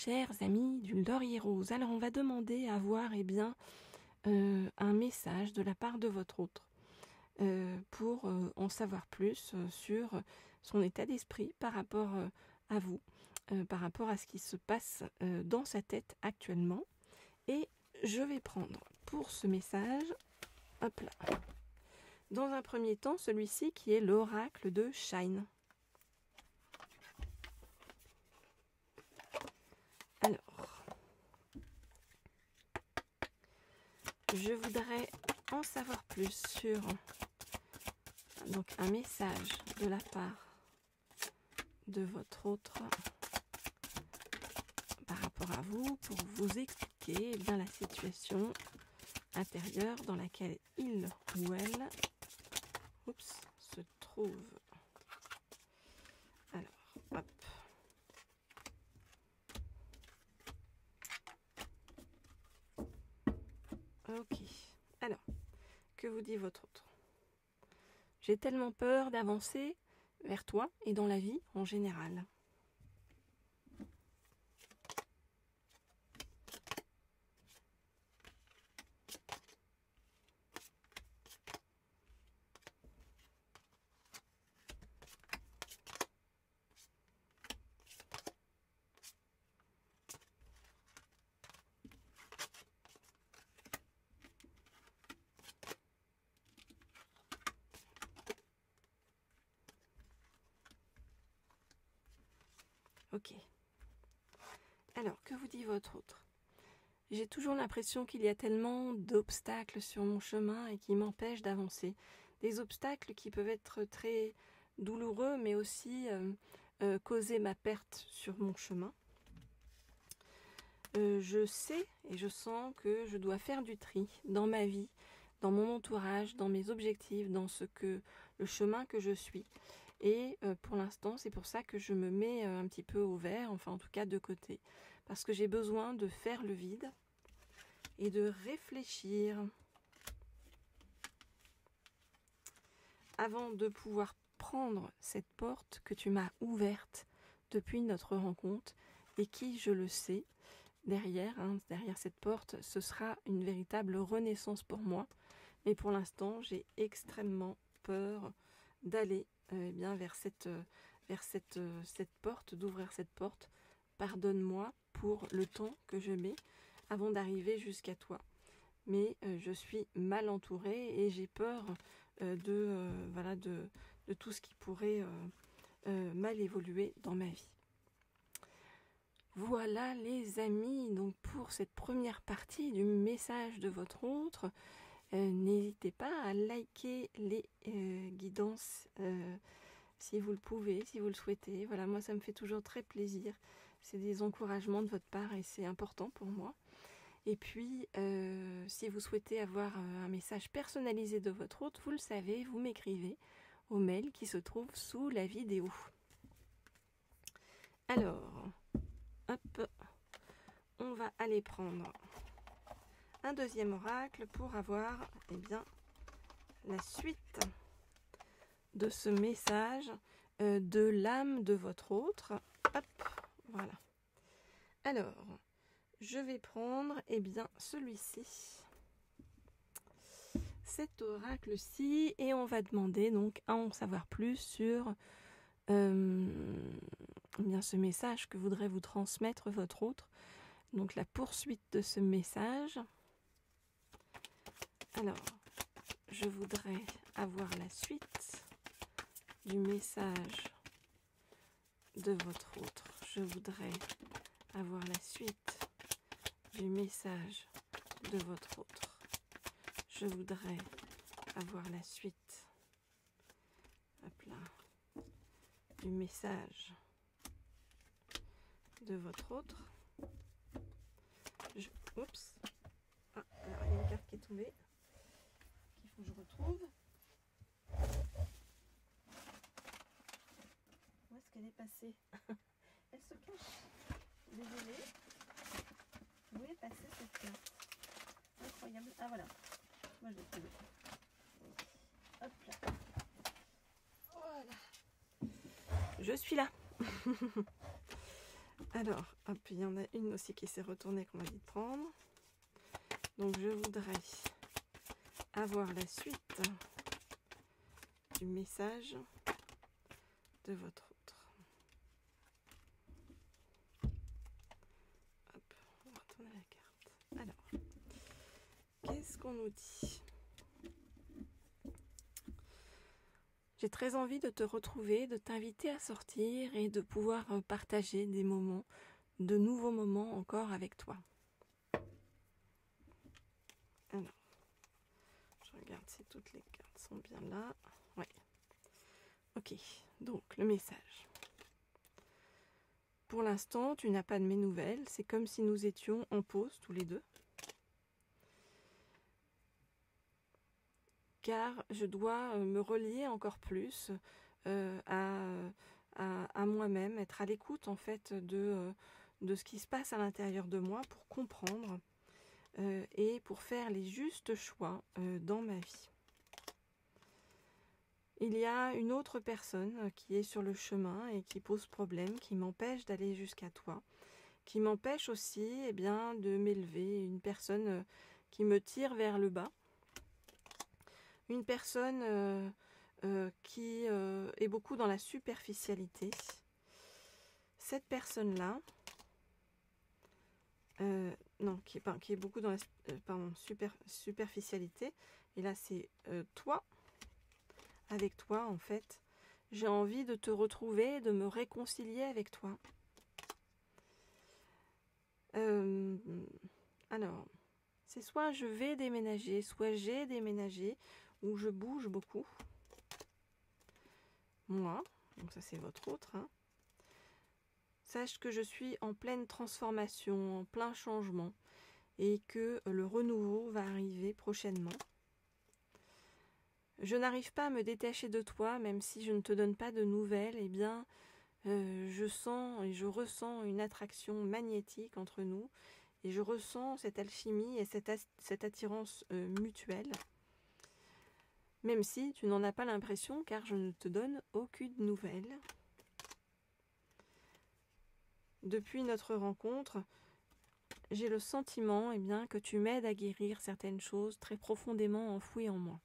Chers amis du Laurier Rose, alors on va demander à voir un message de la part de votre autre pour en savoir plus sur son état d'esprit par rapport à vous, par rapport à ce qui se passe dans sa tête actuellement. Et je vais prendre pour ce message, hop là, dans un premier temps, celui-ci qui est l'oracle de Shine. Alors, je voudrais en savoir plus sur donc un message de la part de votre autre par rapport à vous pour vous expliquer la situation intérieure dans laquelle il ou elle se trouve. Alors, hop. Ok. Alors, que vous dit votre autre? J'ai tellement peur d'avancer vers toi et dans la vie en général. Ok. Alors, que vous dit votre autre? J'ai toujours l'impression qu'il y a tellement d'obstacles sur mon chemin et qui m'empêchent d'avancer. Des obstacles qui peuvent être très douloureux, mais aussi causer ma perte sur mon chemin. Je sais et je sens que je dois faire du tri dans ma vie, dans mon entourage, dans mes objectifs, dans le chemin que je suis. Et pour l'instant, c'est pour ça que je me mets un petit peu au vert, enfin en tout cas de côté. Parce que j'ai besoin de faire le vide et de réfléchir avant de pouvoir prendre cette porte que tu m'as ouverte depuis notre rencontre et qui, je le sais, derrière cette porte, ce sera une véritable renaissance pour moi. Mais pour l'instant, j'ai extrêmement peur d'aller vers cette porte, d'ouvrir cette porte. Pardonne-moi pour le temps que je mets avant d'arriver jusqu'à toi. Mais je suis mal entourée et j'ai peur de tout ce qui pourrait mal évoluer dans ma vie. Voilà les amis, donc pour cette première partie du message de votre autre, n'hésitez pas à liker les guidances si vous le pouvez, si vous le souhaitez. Voilà, moi ça me fait toujours très plaisir. C'est des encouragements de votre part et c'est important pour moi. Et puis, si vous souhaitez avoir un message personnalisé de votre hôte, vous le savez, vous m'écrivez au mail qui se trouve sous la vidéo. Alors, hop, on va aller prendre un deuxième oracle pour avoir la suite de ce message de l'âme de votre autre. Hop, voilà. Alors, je vais prendre celui-ci, cet oracle-ci, et on va demander donc à en savoir plus sur ce message que voudrait vous transmettre votre autre. Donc la poursuite de ce message. Alors, je voudrais avoir la suite du message de votre autre. Je voudrais avoir la suite du message de votre autre. Je voudrais avoir la suite du message de votre autre. Oups. Ah, alors il y a une carte qui est tombée. Qu'il faut que je retrouve. Où est-ce qu'elle est passée? Elle se cache. Désolée. Où est passée cette carte? Incroyable. Ah voilà. Moi je l'ai trouvée. Hop là. Voilà. Je suis là. Alors, hop, il y en a une aussi qui s'est retournée qu'on m'a dit de prendre. Donc, je voudrais avoir la suite du message de votre autre. Hop, on va retourner la carte. Alors, qu'est-ce qu'on nous dit? J'ai très envie de te retrouver, de t'inviter à sortir et de pouvoir partager des moments, de nouveaux moments encore avec toi. Alors, je regarde si toutes les cartes sont bien là. Ouais. Ok, donc le message. Pour l'instant, tu n'as pas de mes nouvelles. C'est comme si nous étions en pause tous les deux. Car je dois me relier encore plus à moi-même, être à l'écoute en fait de ce qui se passe à l'intérieur de moi pour comprendre et pour faire les justes choix dans ma vie. Il y a une autre personne qui est sur le chemin et qui pose problème, qui m'empêche d'aller jusqu'à toi, qui m'empêche aussi de m'élever, une personne qui me tire vers le bas. Une personne qui est beaucoup dans la superficialité. Cette personne-là, qui est beaucoup dans la superficialité. Et là, c'est toi. Avec toi, en fait. J'ai envie de te retrouver, de me réconcilier avec toi. Alors, c'est soit je vais déménager, soit j'ai déménagé, ou je bouge beaucoup. Moi, donc ça c'est votre autre. Hein. Sache que je suis en pleine transformation, en plein changement, et que le renouveau va arriver prochainement. Je n'arrive pas à me détacher de toi, même si je ne te donne pas de nouvelles, je sens et je ressens une attraction magnétique entre nous, et je ressens cette alchimie et cette attirance mutuelle. Même si tu n'en as pas l'impression, car je ne te donne aucune nouvelle. Depuis notre rencontre, j'ai le sentiment que tu m'aides à guérir certaines choses très profondément enfouies en moi.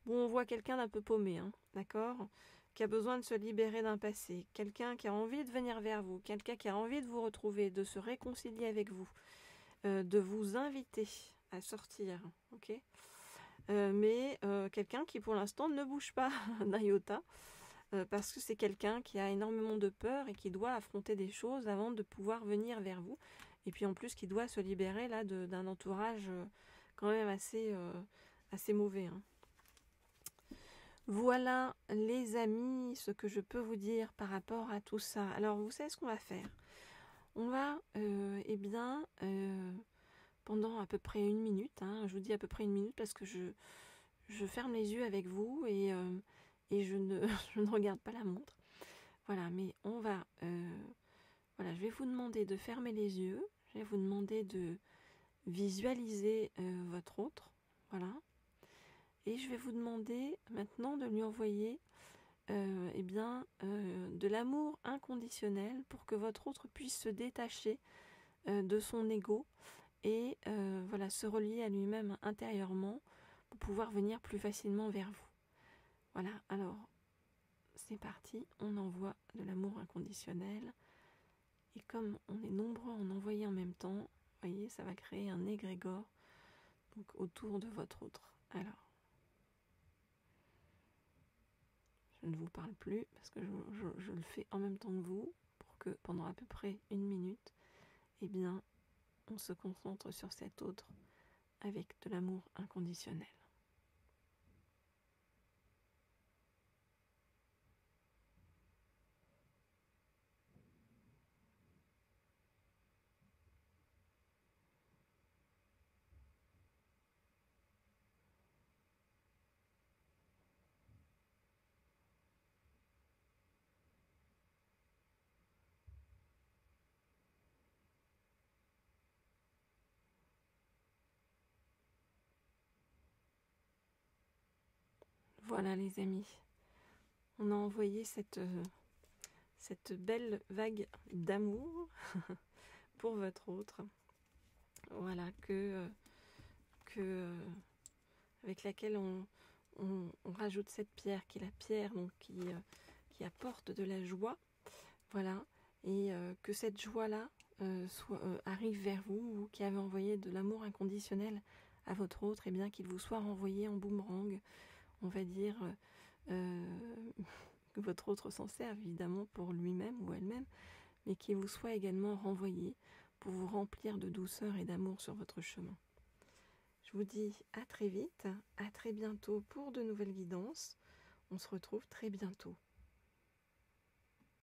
Bon, on voit quelqu'un d'un peu paumé, hein, d'accord ? Qui a besoin de se libérer d'un passé, quelqu'un qui a envie de venir vers vous, quelqu'un qui a envie de vous retrouver, de se réconcilier avec vous, de vous inviter à sortir, ok ? Mais quelqu'un qui pour l'instant ne bouge pas d'un iota, parce que c'est quelqu'un qui a énormément de peur et qui doit affronter des choses avant de pouvoir venir vers vous, et puis en plus qui doit se libérer là d'un entourage quand même assez mauvais. Hein. Voilà les amis, ce que je peux vous dire par rapport à tout ça. Alors vous savez ce qu'on va faire ? On va pendant à peu près 1 minute, hein, je vous dis à peu près 1 minute parce que je ferme les yeux avec vous et je ne regarde pas la montre. Voilà, mais on va... je vais vous demander de fermer les yeux. Je vais vous demander de visualiser votre autre. Voilà. Et je vais vous demander maintenant de lui envoyer de l'amour inconditionnel pour que votre autre puisse se détacher de son ego et se relier à lui-même intérieurement pour pouvoir venir plus facilement vers vous. Voilà, alors c'est parti, on envoie de l'amour inconditionnel et comme on est nombreux à en envoyer en même temps, vous voyez, ça va créer un égrégore donc autour de votre autre. Alors, je ne vous parle plus parce que je le fais en même temps que vous pour que pendant à peu près 1 minute, on se concentre sur cet autre avec de l'amour inconditionnel. Voilà les amis, on a envoyé cette cette belle vague d'amour pour votre autre. Voilà, avec laquelle on rajoute cette pierre, qui est la pierre donc, qui apporte de la joie. Voilà, et que cette joie-là arrive vers vous, vous qui avez envoyé de l'amour inconditionnel à votre autre, et bien qu'il vous soit renvoyé en boomerang, on va dire, que votre autre s'en serve évidemment pour lui-même ou elle-même, mais qu'il vous soit également renvoyé pour vous remplir de douceur et d'amour sur votre chemin. Je vous dis à très vite, à très bientôt pour de nouvelles guidances. On se retrouve très bientôt.